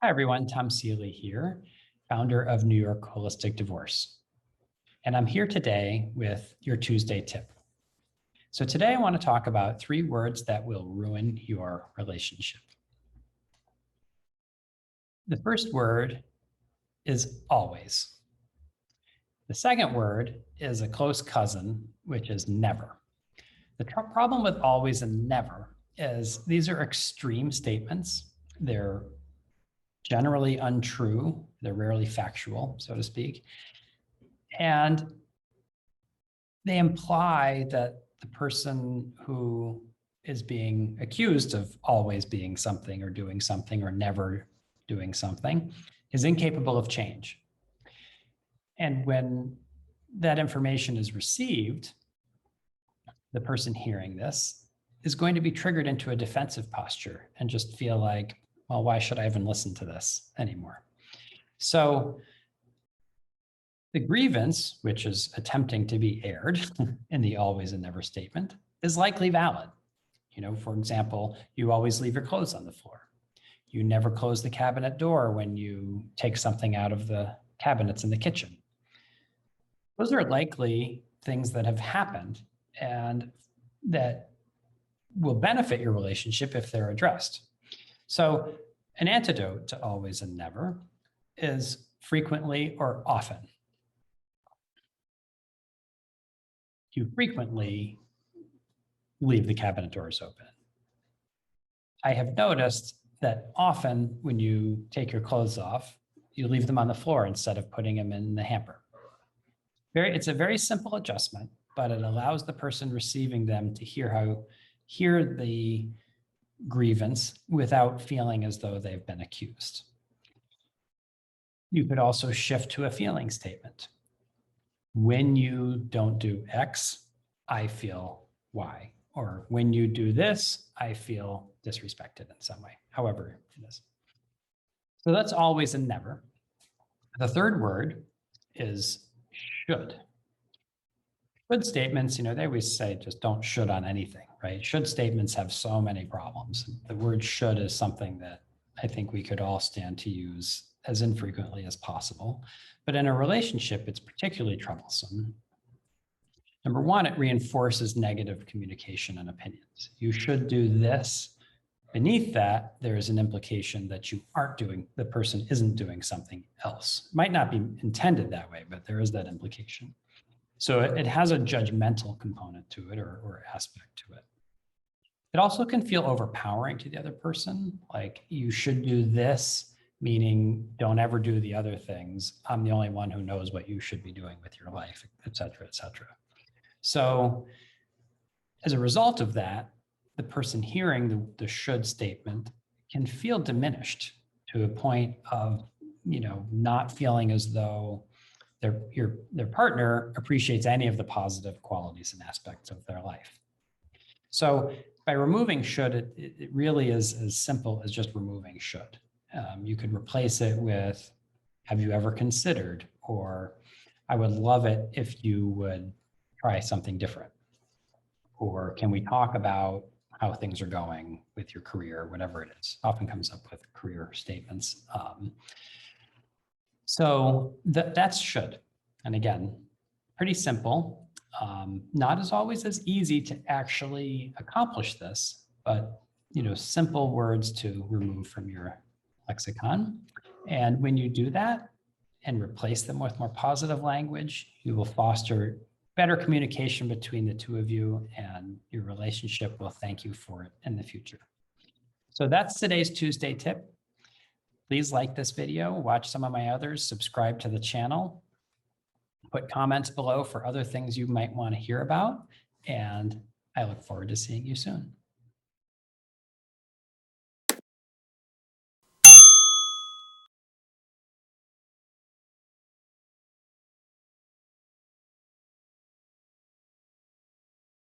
Hi, everyone. Tom Seeley here, founder of New York Holistic Divorce. And I'm here today with your Tuesday tip. So today I want to talk about 3 words that will ruin your relationship. The first word is always. The second word is a close cousin, which is never. The problem with always and never is these are extreme statements. They're generally untrue. They're rarely factual, so to speak. And they imply that the person who is being accused of always being something or never doing something is incapable of change. And when that information is received, the person hearing this is going to be triggered into a defensive posture and just feel like, well, why should I even listen to this anymore? So the grievance, which is attempting to be aired in the always and never statement, is likely valid. For example, you always leave your clothes on the floor. You never close the cabinet door when you take something out of the cabinets in the kitchen. Those are likely things that have happened and that will benefit your relationship if they're addressed. So an antidote to always and never is frequently or often. You frequently leave the cabinet doors open. I have noticed that often when you take your clothes off, you leave them on the floor instead of putting them in the hamper. It's a very simple adjustment, but it allows the person receiving them to hear the grievance without feeling as though they've been accused. You could also shift to a feeling statement. When you don't do X, I feel Y. Or when you do this, I feel disrespected in some way, however it is. So that's always and never. The third word is should. Should statements, they always say just don't should on anything, right? Should statements have so many problems. The word should is something that I think we could all stand to use as infrequently as possible. But in a relationship, it's particularly troublesome. Number one, it reinforces negative communication and opinions. You should do this. Beneath that, there is an implication that the person isn't doing something else. Might not be intended that way, but there is that implication. So it has a judgmental component to it or aspect to it. It also can feel overpowering to the other person. Like you should do this, meaning don't ever do the other things. I'm the only one who knows what you should be doing with your life, et cetera, et cetera. So as a result of that, the person hearing the should statement can feel diminished to a point of, not feeling as though their partner appreciates any of the positive qualities and aspects of their life. So by removing should, it really is as simple as just removing should. You could replace it with, have you ever considered? Or I would love it if you would try something different. Or can we talk about how things are going with your career, whatever it is. Often comes up with career statements. So that's should. And again, pretty simple. Not as always as easy to actually accomplish this, but simple words to remove from your lexicon. And when you do that and replace them with more positive language, you will foster better communication between the two of you, and your relationship will thank you for it in the future. So that's today's Tuesday tip. Please like this video, watch some of my others, subscribe to the channel, put comments below for other things you might want to hear about, and I look forward to seeing you soon.